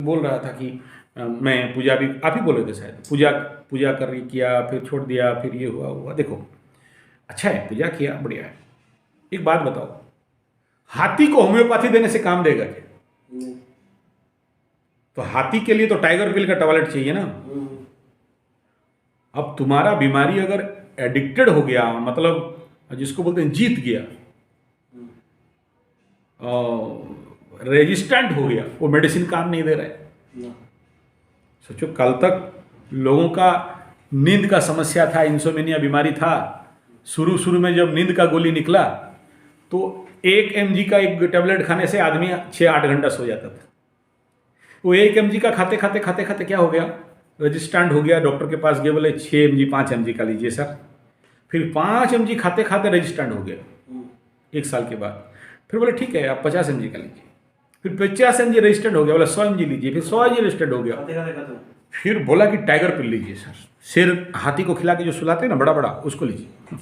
बोल रहा था कि मैं पूजा भी आप ही बोले थे शायद, पूजा पूजा कर किया, फिर छोड़ दिया, फिर ये हुआ हुआ। देखो, अच्छा है, पूजा किया, बढ़िया है। एक बात बताओ, हाथी को होम्योपैथी देने से काम देगा क्या? तो हाथी के लिए तो टाइगर पिल का टैबलेट चाहिए ना। अब तुम्हारा बीमारी अगर एडिक्टेड हो गया, मतलब जिसको बोलते हैं जीत गया, रेजिस्टेंट हो गया, वो मेडिसिन काम नहीं दे रहा है। सोचो, कल तक लोगों का नींद का समस्या था, इंसोमेनिया बीमारी था। शुरू शुरू में जब नींद का गोली निकला तो 1 mg का एक टेबलेट खाने से आदमी 6-8 घंटा सो जाता था। वो 1 mg का खाते खाते खाते खाते क्या हो गया, रेजिस्टेंट हो गया। डॉक्टर के पास गए, बोले 6 mg 5 mg का लीजिए सर। फिर 5 mg खाते खाते रेजिस्टेंट हो गया 1 साल के बाद। फिर बोले ठीक है, आप 50 mg का लीजिए। फिर 50 mg रेजिस्टेंट हो गया, बोला 100 mg लीजिए। फिर 100 mg रेजिस्टेंट हो गया। फिर बोला कि टाइगर पिल लीजिए सर, शेर हाथी को खिला के जो सुलाते हैं ना बड़ा बड़ा, उसको लीजिए।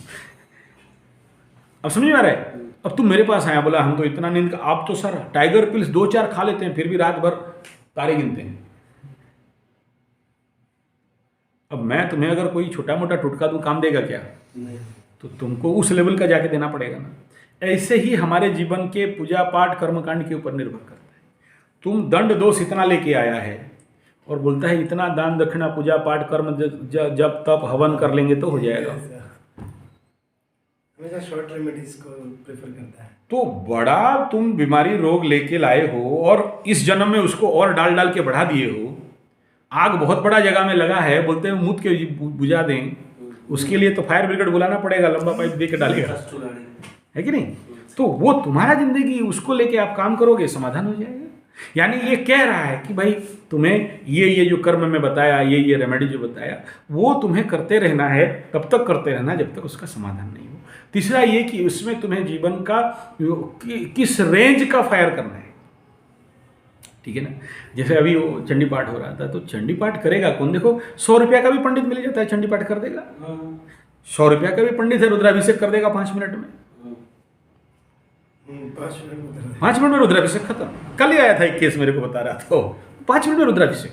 अब समझ में आ रहा है? अब तुम मेरे पास आया, बोला हम तो इतना नींद का, आप तो सर टाइगर पिल्स 2-4 खा लेते हैं, फिर भी रात भर तारे गिनते हैं। अब मैं तुम्हें अगर कोई छोटा मोटा टुटका दूं, काम देगा क्या? नहीं। तो तुमको उस लेवल का जाके देना पड़ेगा ना। ऐसे ही हमारे जीवन के पूजा पाठ कर्मकांड के ऊपर निर्भर करता है। तुम दंड दोष इतना लेके आया है और बोलता है इतना दान दक्षिणा पूजा पाठ कर्म जब तप हवन कर लेंगे तो हो जाएगा। हमेशा शॉर्ट रेमेडीज को प्रेफर करता है। तो बड़ा तुम बीमारी रोग लेके लाए हो और इस जन्म में उसको और डाल डाल के बढ़ा दिए हो। आग बहुत बड़ा जगह में लगा है, बोलते हैं मूत के बुझा दें, उसके लिए तो फायर ब्रिगेड बुलाना पड़ेगा, लंबा पाइप दे के डालेगा, है कि नहीं? तो वो तुम्हारा जिंदगी, उसको लेके आप काम करोगे, समाधान हो जाएगा। यानी ये कह रहा है कि भाई तुम्हें ये जो कर्म में बताया, ये रेमेडी जो बताया, वो तुम्हें करते रहना है, तब तक करते रहना जब तक उसका समाधान नहीं हो। तीसरा ये कि उसमें तुम्हें जीवन का किस रेंज का फायर करना है, ठीक है ना? जैसे अभी वो चंडी पाठ हो रहा था, तो चंडी पाठ करेगा कौन? देखो, 100 रुपया का भी पंडित मिल जाता है, चंडी पाठ कर देगा। 100 रुपया का भी पंडित है, रुद्राभिषेक कर देगा 5 मिनट में। 5 मिनट में रुद्राभिषेक खत्म। कल ही आया था एक केस, मेरे को बता रहा था, 5 मिनट में रुद्राभिषेक,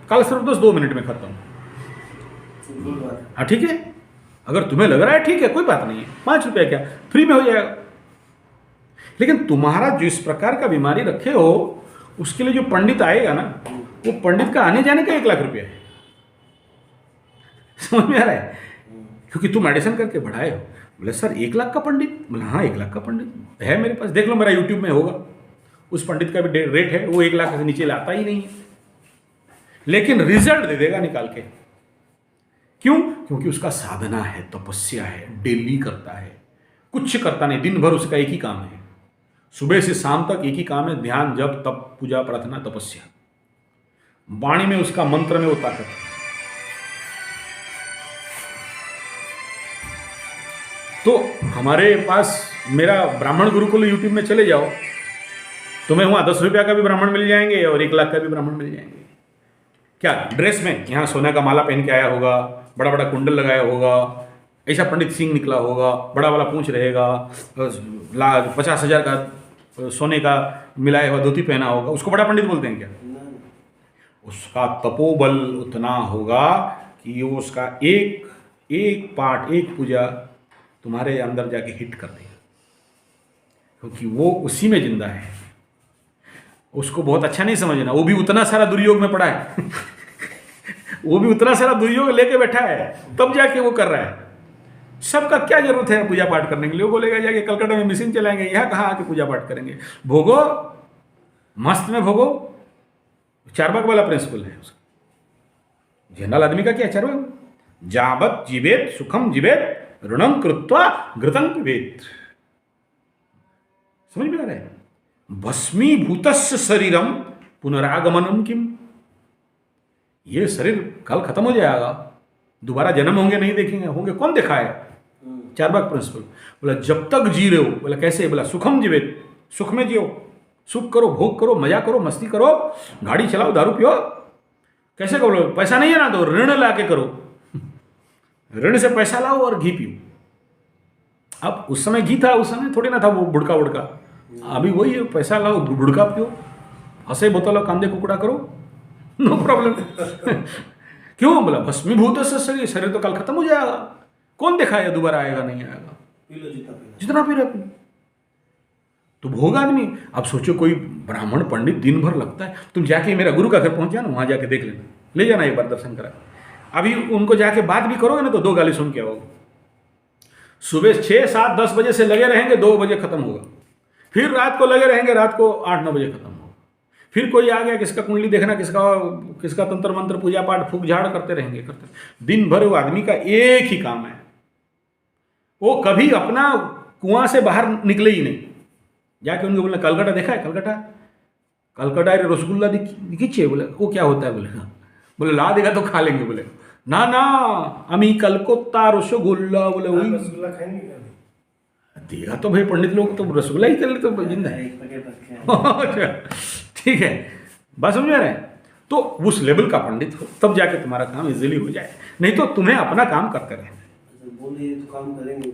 काल सर्वदोष 2 मिनट में खत्म। हाँ ठीक है, अगर तुम्हें लग रहा है ठीक है, कोई बात नहीं है, 5 रुपया क्या, फ्री में हो जाएगा। लेकिन तुम्हारा जिस प्रकार का बीमारी रखे हो, उसके लिए जो पंडित आएगा ना, वो पंडित का आने जाने का 1 लाख रुपया है। समझ में आ रहा है? क्योंकि तुम मेडिसिन करके बढ़ाए हो। बोले सर 1 लाख का पंडित? बोले हाँ 1 लाख का पंडित है मेरे पास, देख लो मेरा यूट्यूब में होगा। उस पंडित का भी रेट है, वो 1 लाख से नीचे लाता ही नहीं है, लेकिन रिजल्ट दे देगा निकाल के। क्यों? क्योंकि उसका साधना है, तपस्या है, डेली करता है, कुछ करता नहीं, दिन भर उसका एक ही काम है, सुबह से शाम तक एक ही काम है, ध्यान जप तप पूजा प्रार्थना तपस्या। वाणी में उसका मंत्र में वो ताकत है। तो हमारे पास मेरा ब्राह्मण गुरुकुल यूट्यूब में चले जाओ, तुम्हें वहाँ 10 रुपया का भी ब्राह्मण मिल जाएंगे और 1 लाख का भी ब्राह्मण मिल जाएंगे। क्या ड्रेस में यहाँ सोने का माला पहन के आया होगा, बड़ा बड़ा कुंडल लगाया होगा, ऐसा पंडित सिंह निकला होगा, बड़ा वाला पूंछ रहेगा, 50,000 का सोने का मिलाया हुआ धोती पहना होगा, उसको बड़ा पंडित बोलते हैं क्या? उसका तपोबल उतना होगा कि वो उसका एक पाठ, एक पूजा तुम्हारे अंदर जाके हिट कर देगा, क्योंकि वो उसी में जिंदा है। उसको बहुत अच्छा नहीं समझना, वो भी उतना सारा दुर्योग में पड़ा है वो भी उतना सारा दुर्योग लेके बैठा है, तब जाके वो कर रहा है। सबका क्या जरूरत है पूजा पाठ करने के लिए? वो बोलेगा जाके कलकत्ता में मशीन चलाएंगे, यहाँ कहाँ आके पूजा पाठ करेंगे? भोगो, मस्त में भोगो। चारवाक वाला प्रिंसिपल है उसका। जनरल आदमी का क्या चारवाक? जावत जीवेत सुखम जीवेत ऋणम कृत्वा घृतं पिबेत। समझ में आ रहा है? भस्मीभूतस्य शरीरम पुनरागमनम किम। ये शरीर कल खत्म हो जाएगा, दोबारा जन्म होंगे नहीं देखेंगे, होंगे कौन देखा है? चारवाक प्रिंसिपल। बोला जब तक जी रहे हो, बोला कैसे? बोला सुखम जीवेत, सुख में जियो, सुख करो, भोग करो, मजा करो, मस्ती करो, गाड़ी चलाओ, दारू पियो। कैसे करो? पैसा नहीं है ना तो ऋण ला के करो, ऋण से पैसा लाओ और घी पियो। अब उस समय घी था, उस समय थोड़ी ना था वो बुड़का, अभी वही है, पैसा लाओ बुड़का पियो। हसे बोतल कांदे कुकड़ा करो, नो प्रॉब्लम। क्यों? बोला भस्मीभूत से शरीर, शरीर तो कल खत्म हो जाएगा, कौन दिखाएगा दोबारा आएगा नहीं आएगा, पी लो जितना पीना। जितना पी रहे। तो भोग आदमी। अब सोचो कोई ब्राह्मण पंडित दिन भर लगता है, तुम जाके मेरा गुरु का घर पहुंच जाना, वहां जाके देख लेना, ले जाना एक बार दर्शन करा। अभी उनको जाके बात भी करोगे ना तो 2 गाली सुन के आओगे। सुबह 6, 7, 10 बजे से लगे रहेंगे, 2 बजे खत्म होगा। फिर रात को लगे रहेंगे, रात को 8, 9 बजे खत्म होगा। फिर कोई आ गया, किसका कुंडली देखना, किसका तंत्र मंत्र पूजा पाठ फूक झाड़ करते रहेंगे, करते। दिन भर वो आदमी का एक ही काम है, वो कभी अपना कुआं से बाहर निकले ही नहीं। जाके उनको बोले कलकत्ता देखा है? कलकत्ता रसगुल्ला दिखिए। बोले वो क्या होता है? बोले ला देगा तो खा लेंगे। बोले ना ना, अमी कलकत्ता रसगुल्ला। बोले वही रसगुल्ला खाएंगे क्या? देगा तो भाई, पंडित लोग तो रसगुल्ला ही कर ले तो जिंदा है। एक पैकेट रखे हैं। अच्छा ठीक है, बात समझ में आ रहे हैं? तो उस लेवल का पंडित हो तब जाके तुम्हारा काम इजीली हो जाए, नहीं तो तुम्हें अपना काम करते रहना। बोलिए तो काम करेंगे।